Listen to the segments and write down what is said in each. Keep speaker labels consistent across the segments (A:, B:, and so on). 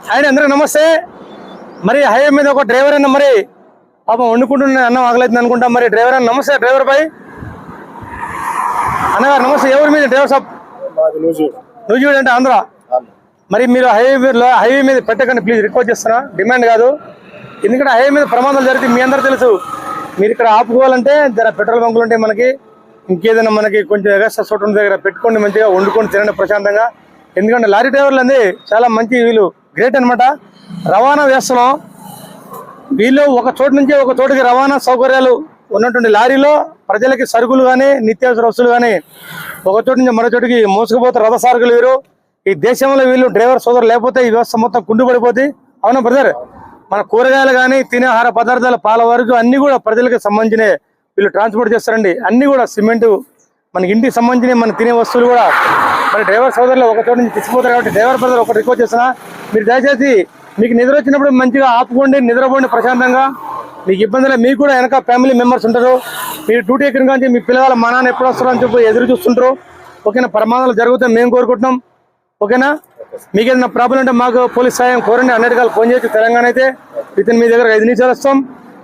A: Hi అందరూ నమస్తే. మరి హైవే మీద ఒక డ్రైవర్ అన్న మరి పాపం వండుకుంటున్న అన్నం ఆగలేదు అనుకుంటా. మరి డ్రైవర్ అన్న నమస్తే. డ్రైవర్ బాయ్ అన్నగారు నమస్తే. ఎవరి మీద డ్రైవర్ సాబ్? నూజివీడు అంటే ఆంధ్ర. మరి మీరు హైవే మీద పెట్టకండి ప్లీజ్, రిక్వెస్ట్ చేస్తున్నా. డిమాండ్ కాదు, ఎందుకంటే హైవే మీద ప్రమాదాలు జరిగితే మీ అందరూ తెలుసు. మీరు ఇక్కడ ఆపుకోవాలంటే జర పెట్రోల్ బంకులు ఉంటే మనకి ఇంకేదైనా మనకి కొంచెం ఎగస్ట్రా చోటు ఉన్న దగ్గర పెట్టుకోండి, మంచిగా వండుకొని తినండి ప్రశాంతంగా. ఎందుకంటే లారీ డ్రైవర్లు అంది చాలా మంచి, వీళ్ళు గ్రేట్ అనమాట. రవాణా వ్యవస్థలో వీళ్ళు ఒక చోటు నుంచి ఒక చోటుకి రవాణా సౌకర్యాలు ఉన్నటువంటి లారీలో ప్రజలకి సరుకులు కానీ నిత్యావసర వస్తువులు కానీ ఒక చోటు నుంచి మరో చోటుకి మోసుకుపోతే రథ సారకులు వీరు. ఈ దేశంలో వీళ్ళు డ్రైవర్ సోదరు లేకపోతే ఈ వ్యవస్థ మొత్తం కుండుపడిపోతుంది. అవునా బ్రదర్? మన కూరగాయలు కానీ తినే ఆహార పదార్థాలు పాల వరకు అన్ని కూడా ప్రజలకు సంబంధించిన వీళ్ళు ట్రాన్స్పోర్ట్ చేస్తారండి. అన్ని కూడా సిమెంటు మనకి ఇంటికి సంబంధించిన మన తినే వస్తువులు కూడా మరి డ్రైవర్ సోదరులు ఒక చోటు నుంచి తీసుకుపోతారు. కాబట్టి డ్రైవర్ బ్రదర్ ఒక రిక్వెస్ట్ చేస్తున్నా, మీరు దయచేసి మీకు నిద్ర వచ్చినప్పుడు మంచిగా ఆపుకోండి, నిద్రపోండి ప్రశాంతంగా. మీకు ఇబ్బందులే, మీకు కూడా వెనక ఫ్యామిలీ మెంబర్స్ ఉంటారు. మీరు డ్యూటీ ఎక్కిన కానీ మీ పిల్లల మా నాన్న ఎప్పుడు వస్తారో అని చెప్పి ఎదురు చూస్తుంటారు. ఓకేనా? ప్రమాదాలు జరుగుతాయి మేము కోరుకుంటున్నాం. ఓకేనా? మీకు ఏదైనా ప్రాబ్లం ఉంటే మాకు పోలీస్ సాయం కోరండి. అన్నిటికీ ఫోన్ చేసి తెలంగాణ అయితే వితిన్ మీ దగ్గర 5 నిమిషాలు వస్తాం.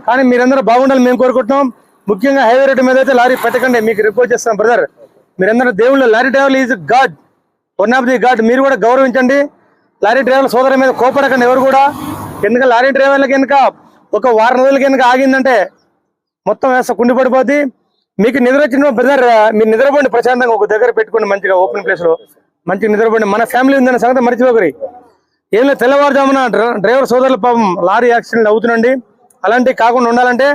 A: కానీ మీరందరూ బాగుండాలి మేము కోరుకుంటున్నాం. ముఖ్యంగా హైవే రోడ్డు మీద అయితే లారీ పెట్టకండి, మీకు రిక్వెస్ట్ చేస్తాం బ్రదర్. మీరందరూ దేవుళ్ళు. Lorry driver is God, one of the God. మీరు కూడా గౌరవించండి. లారీ డ్రైవర్ల సోదరు మీద కోపడకండి ఎవరు కూడా. ఎందుకంటే లారీ డ్రైవర్లకి కనుక ఒక వారం రోజులకి కనుక ఆగిందంటే మొత్తం వేస్తా కుండిపడిపోద్ది. మీకు నిద్ర వచ్చిన బ్రదర్ మీరు నిద్రపోండి ప్రశాంతంగా, ఒక దగ్గర పెట్టుకోండి మంచిగా ఓపెన్ ప్లేస్ లో మంచిగా నిద్రపోండి. మన ఫ్యామిలీ ఉందన్న సంగతి మర్చిపోకరి. ఏం లేదు, తెల్లవారుజామున డ్రైవర్ సోదరుల పాపం లారీ యాక్సిడెంట్ అవుతుందండి. అలాంటివి కాకుండా ఉండాలంటే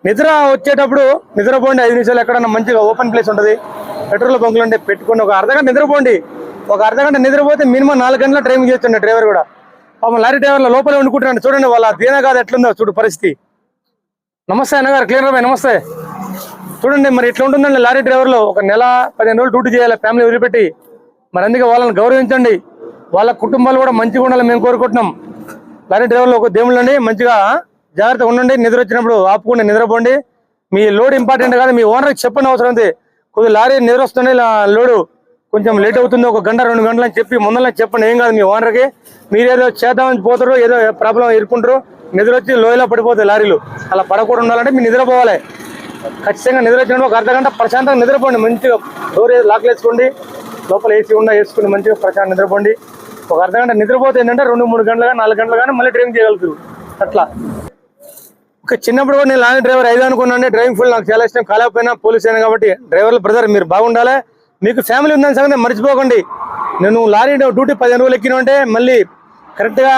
A: నిద్ర వచ్చేటప్పుడు నిద్రపోండి. 5 నిమిషాలు ఎక్కడన్నా మంచిగా ఓపెన్ ప్లేస్ ఉంటుంది, పెట్రోల్ బంకులు అంటే పెట్టుకోండి. ఒక అర్ధగంట నిద్రపోండి. ఒక అర్ధగంట నిద్రపోతే మినిమం 4 గంటల డ్రైవింగ్ చేస్తుండే డ్రైవర్ కూడా. పాపం లారీ డ్రైవర్ల లోపలే వండుకుంటారండి. చూడండి వాళ్ళ దీనా కాదు ఎట్లుందో చూడు పరిస్థితి. నమస్తే అన్నగారు, క్లియర్ బాయ్ నమస్తే. చూడండి మరి ఇట్లా ఉంటుందండి లారీ డ్రైవర్లు. ఒక నెల 15 రోజులు డ్యూటీ చేయాలి ఫ్యామిలీ వదిలిపెట్టి. మరి అందుకే వాళ్ళని గౌరవించండి. వాళ్ళ కుటుంబాలు కూడా మంచిగా ఉండాలి మేము కోరుకుంటున్నాం. లారీ డ్రైవర్లు ఒక దేవుళ్ళు అండి, మంచిగా జాగ్రత్తగా ఉండండి. నిద్ర వచ్చినప్పుడు ఆపుకోండి, నిద్రపోండి. మీ లోడ్ ఇంపార్టెంట్ కాదు, మీ ఓనర్కి చెప్పండి అవసరం ఉంది. కొద్దిగా లారీ నిద్ర వస్తుంది, లోడు కొంచెం లేట్ అవుతుంది, 1 గంట 2 గంటలు అని చెప్పి ముందర చెప్పండి. ఏం కాదు మీ ఓనర్కి. మీరు ఏదో చేద్దామని పోతారు, ఏదో ప్రాబ్లం ఇరుక్కుంటారు, నిద్ర వచ్చి లోయలో పడిపోతాయి లారీలు. అలా పడకుండా ఉండాలంటే మీరు నిద్రపోవాలి. ఖచ్చితంగా నిద్ర వచ్చినప్పుడు ఒక అర్ధగంట ప్రశాంతంగా నిద్రపోండి. మంచిగా డోర్ లాక్లు వేసుకోండి, లోపల ఏసీ ఉండా వేసుకుని మంచిగా ప్రశాంతంగా నిద్రపోండి. ఒక అర్ధగంట నిద్రపోతే ఏంటంటే 2-3 గంటలు కానీ 4 గంటలు కానీ మళ్ళీ డ్రైవింగ్ చేయగలుగుతారు. అట్లా ఒక చిన్నప్పుడు కూడా నేను లారీ డ్రైవర్ అయితే అనుకున్నాను. డ్రైవింగ్ ఫీల్డ్ నాకు చాలా ఇష్టం, కాలేకపోయినా పోలీస్ అయినా కాబట్టి. డ్రైవర్లు బ్రదర్ మీరు బాగుండాలి, మీకు ఫ్యామిలీ ఉందని సంగతి మర్చిపోకండి. నేను లారీ డ్యూటీ 15 రోజులు ఎక్కిన అంటే మళ్ళీ కరెక్ట్గా